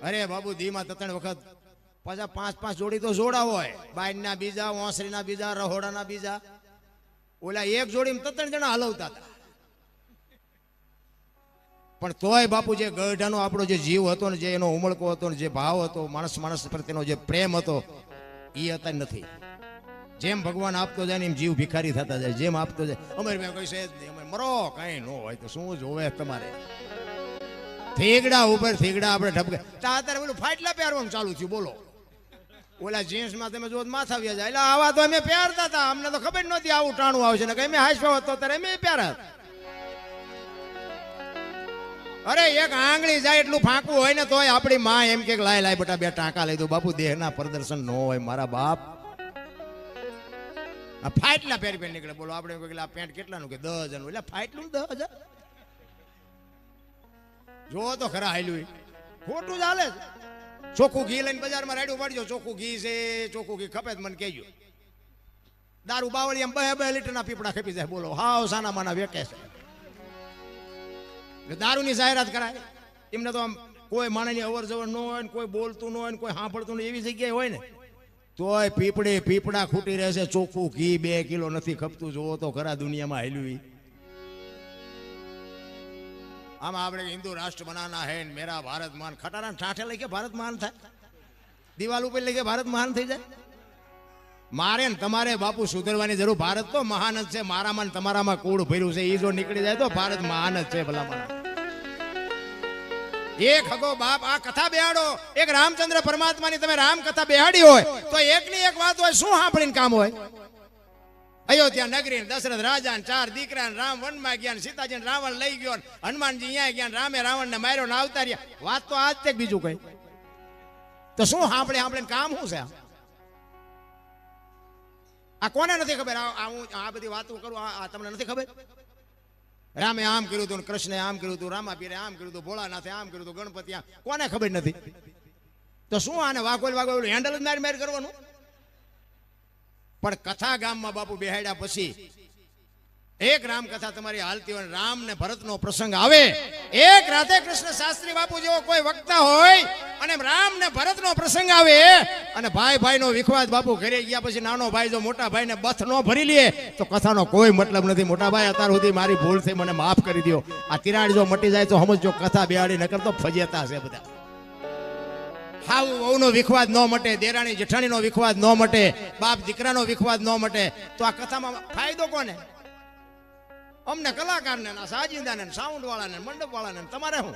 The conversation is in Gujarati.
અરે બાબુ દીમાં ત્રણ વખત પાછા 5-5 જોડી તો જોડા હોય, બાયના બીજા, ઓસરીના બીજા, રહોડાના બીજા. ઓલા એક જોડીમાં 3 જણા હલવતા હતા. પણ તોય બાપુ જે ગઢાનો આપણો જે જીવ હતો ને, જે એનો ઉમળકો હતો ને, જે ભાવ હતો, માણસ પ્રત્યેનો જે પ્રેમ હતો, એ અત્યારે નથી. જેમ ભગવાન આપતો જાય ને એમ જીવ ભિખારી થતા જાય. જેમ આપતો જાય અમારે મેં કઈ છે જ નહીં, અમે મરો કઈ ન હોય તો શું જોવે તમારે. થેગડા ઉપર થેગડા આપણે ઠપકે. અત્યારે પેલું ફાટલા પહેરવાનું ચાલુ થયું. બોલો, ઓલા જીન્સમાં તમે જો માથા વ્યા જાય. એટલે આવા તો અમે પહેરતા હતા, અમને તો ખબર નહોતી આવું ટાણું આવશે ને. કઈ મેં હાસ્યો હતો ત્યારે અમે પહેરા. અરે એક આંગળી જાય એટલું ફાંકવું હોય ને તોય આપણી માં એમ કે લાય લાય બેટા 2 ટાંકા લઈ દો. બાપુ દેહના પ્રદર્શન ન હોય મારા બાપ. આ ફાટલા પહેરી નીકળે. બોલો આપણે આ પેન્ટ કેટલાનું કે 10,000. એટલે ફાટલું 10,000. જો તો ખરા હાલ્યું ખોટું ચાલે છે. ચોખ્ખું ઘી લઈને બજારમાં રાડ્યું પાડજો. ચોખ્ખું ઘી છે, ચોખ્ખું ઘી ખપે મને કહેજો. દારૂ બાવળી એમ 2 લીટરના પીપડા ખપી જાય. બોલો હાવ સાના માના વેકે છે. દારૂની જાહેરાત કરાય એમને તો આમ કોઈ માણસની અવર જવર ન હોય ને, કોઈ બોલતું ન હોય ને, કોઈ સાંભળતું નહીં એવી જગ્યાએ હોય ને તોય પીપડા ખૂટી રહેશે. ચોખ્ખું ઘી 2 કિલો નથી ખપતું. જોવો તો ખરા દુનિયામાં હાલ્યું. આમાં આપણે હિન્દુ રાષ્ટ્ર બનાના હે, મેરા ભારત મહાન. ખટારા ઠાઠે લઈ કે ભારત મહાન થાય, દિવાલ ઉપર લઈ કે ભારત મહાન થઈ જાય. મારે ને તમારે બાપુ સુધરવાની જરૂર. ભારત તો મહાન જ છે. મારામાં તમારામાં કૂડ ભર્યું છે. એ જો નીકળી જાય તો ભારત મહાન જ છે. ભલામણ એક હગો બાપ આ કથા બેહાડો. એક રામચંદ્ર પરમાત્માની તમે રામ કથા બેહાડી હોય તો એકની એક વાત હોય. શું સાંભળીને કામ હોય? અયોધ્યા નગરી દશરથ રાજા 4 દીકરા, રામ વનમાં ગયા, સીતાજી રાવણ લઈ ગયો, હનુમાનજી અહીંયા ગયા, રામે રાવણ ને માર્યો ને અવતાર્યા. વાત તો આજ તે બીજું કઈ તો શું સાંભળીને કામ શું છે? આ કોને નથી ખબર? હું આ બધી વાતો કરું, આ તમને નથી ખબર? રામે આમ કર્યું હતું, કૃષ્ણે આમ કર્યું હતું, રામાપીરે આમ કર્યું હતું, ભોળાનાથે આમ કર્યું હતું, ગણપતિ આમ. કોને ખબર નથી? તો શું આને વાગોલ હેન્ડલ જ માર કરવાનું? પણ કથા ગામમાં બાપુ બેહાડ્યા પછી એક રામ કથા તમારી હાલતી હોય, રામ ને ભરત નો પ્રસંગ આવે. એક રાતે કૃષ્ણ શાસ્ત્રી બાપુ જેવો કોઈ વક્તા હોય અને રામ ને ભરત નો પ્રસંગ આવે અને ભાઈ નો વિખવાદ બાપુ ઘરે ગયા પછી નાનો ભાઈ જો મોટા ભાઈ ને બથ નો ભરી લે તો કથાનો કોઈ મતલબ નથી. મોટા ભાઈ અત્યાર સુધી મારી ભૂલ થઈ, મને માફ કરી દો. આ તિરાડ જો મટી જાય તો સમજો કથા બેહાડી નકર તો ફજેતા છે બધા. હાવ વહુનો વિખવાદ ન મટે, દેરાણી જેઠાણીનો વિખવાદ ન મટે, બાપ દીકરાનો વિખવાદ ન મટે તો આ કથામાં ફાયદો કોને? અમને કલાકારને, સાજિંદાને, સાઉન્ડ વાળાને, મંડપ વાળાને. તમારે શું?